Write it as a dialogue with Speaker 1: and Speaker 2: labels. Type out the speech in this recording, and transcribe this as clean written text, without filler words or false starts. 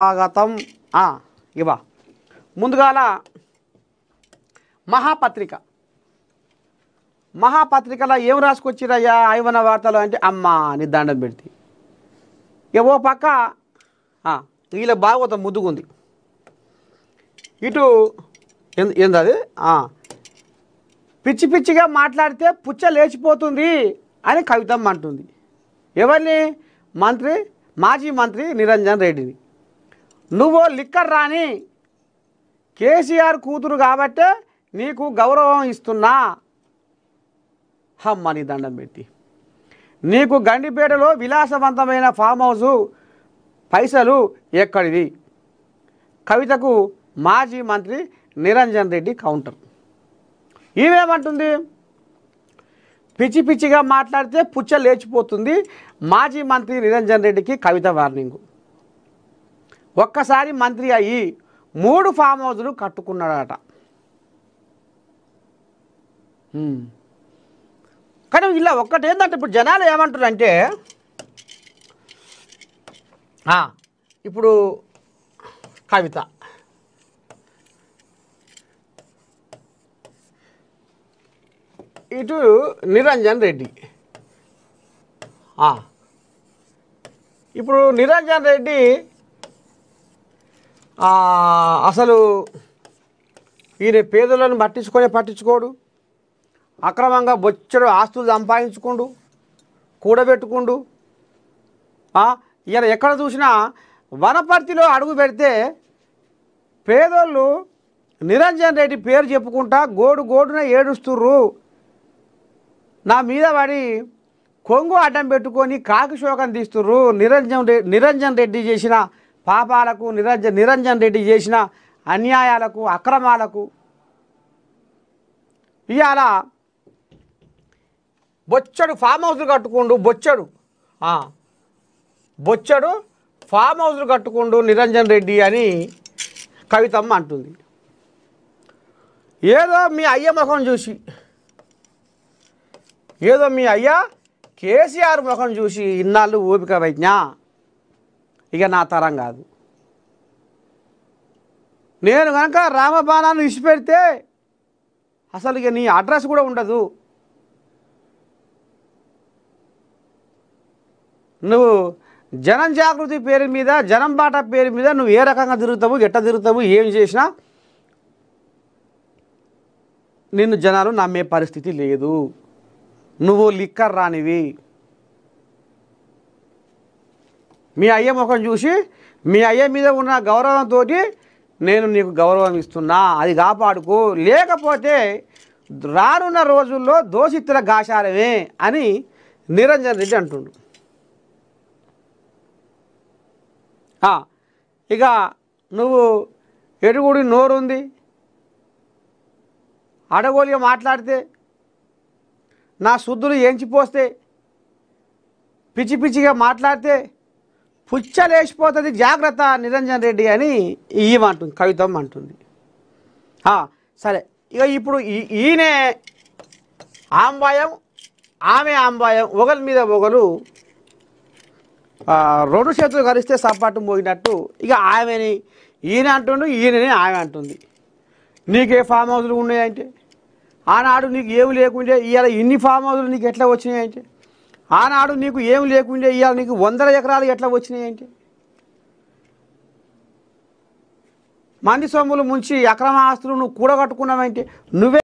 Speaker 1: స్వాగతం. ఇవా ముందుగాల మహాపత్రికలో ఏం రాసుకొచ్చిరయ్యా ఐవన వార్తలు అంటే అమ్మా అని దండం పెడితే ఓ పక్క వీళ్ళ భాగవతం ముద్దుగుంది, ఇటు ఏందది పిచ్చి పిచ్చిగా మాట్లాడితే పుచ్చ లేచిపోతుంది అని కవితమ్మ అంటుంది. ఎవరిని? మాజీ మంత్రి నిరంజన్ రెడ్డిని. నువ్వు లిక్కర్ రాని కేసీఆర్ కూతురు కాబట్టే నీకు గౌరవం ఇస్తున్నా. అమ్మని దండం పెట్టి నీకు గండిపేటలో విలాసవంతమైన ఫామ్ హౌసు పైసలు ఎక్కడివి? కవితకు మాజీ మంత్రి నిరంజన్ రెడ్డి కౌంటర్. ఈమెమంటుంది? పిచ్చి పిచ్చిగా మాట్లాడితే పుచ్చ లేచిపోతుంది. మాజీ మంత్రి నిరంజన్ రెడ్డికి కవిత వార్నింగు. ఒక్కసారి మంత్రి అయ్యి 3 ఫామ్ హౌజులు కట్టుకున్నాడట. కానీ ఇలా ఒక్కటేందంటే ఇప్పుడు జనాలు ఏమంటారంటే ఇప్పుడు కవిత ఇటు నిరంజన్ రెడ్డి. ఇప్పుడు నిరంజన్ రెడ్డి అసలు ఈయన పేదలను పట్టించుకోడు, అక్రమంగా బొచ్చడు ఆస్తులు సంపాదించుకుండు, కూడబెట్టుకుండు. ఈయన ఎక్కడ చూసినా వనపర్తిలో అడుగు పెడితే పేదోళ్ళు నిరంజన్ రెడ్డి పేరు చెప్పుకుంటా గోడున ఏడుస్తుర్రు. నా మీద పడి కొంగు అడ్డం పెట్టుకొని కాకి శోకం తీస్తుర్రు. నిరంజన్ రెడ్డి చేసిన పాపాలకు, నిరంజన్ రెడ్డి చేసిన అన్యాయాలకు, అక్రమాలకు ఇవాళ బొచ్చడు ఫామ్ హౌస్లు కట్టుకుండు. బొచ్చడు ఫామ్ హౌస్లు కట్టుకుండు నిరంజన్ రెడ్డి అని కవితమ్మ అంటుంది. ఏదో మీ అయ్య ముఖం చూసి, కేసీఆర్ ముఖం చూసి ఇన్నాళ్ళు ఓపిక వైజ్ఞా ఇక నా తరం కాదు. నేను కనుక రామబాణాన్ని ఇచ్చిపెడితే అసలు ఇక నీ అడ్రస్ కూడా ఉండదు. నువ్వు జనం జాగృతి పేరు మీద, జనం బాట పేరు మీద నువ్వు ఏ రకంగా తిరుగుతావు, ఎట్ట తిరుగుతావు, ఏం చేసినా నిన్ను జనాలు నమ్మే పరిస్థితి లేదు. నువ్వు లిక్కర్ రానివి. మీ అయ్య ముఖం చూసి మీ అయ్య మీద ఉన్న గౌరవంతో నేను నీకు గౌరవం ఇస్తున్నా, అది కాపాడుకో, లేకపోతే రానున్న రోజుల్లో దోషితుల గాశారమే అని నిరంజన్ రెడ్డి అంటుండు. ఇక నువ్వు ఎడుగుడి నోరుంది, అడగోలిగా మాట్లాడితే నా శుద్ధులు ఏంచిపోస్తే, పిచ్చి పిచ్చిగా మాట్లాడితే పుచ్చ లేచిపోతుంది, జాగ్రత్త నిరంజన్ రెడ్డి అని ఇవ్వమంటుంది, కవితమ్మ అంటుంది. సరే, ఇక ఇప్పుడు ఈయనే ఆంబాయం, ఆమె ఆంబాయం, ఒకరి మీద ఒకరు 2 చేతులు కలిస్తే సపాటు మోగినట్టు ఇక ఆమెని ఈయన అంటుండు, ఈయనని ఆమె అంటుంది. నీకే ఫామ్ హౌస్లు ఉన్నాయంటే, ఆనాడు నీకు ఏమి లేకుంటే ఇవాళ ఇన్ని ఫామ్ హౌస్లు నీకు ఎట్లా వచ్చినాయంటే, ఆనాడు నీకు ఏమి లేకుంటే ఇవాళ నీకు 100 ఎకరాలు ఎట్లా వచ్చినాయంటే, మంది సొమ్ములు ముంచి అక్రమ ఆస్తులు నువ్వు కూడగట్టుకున్నావంటే నువ్వే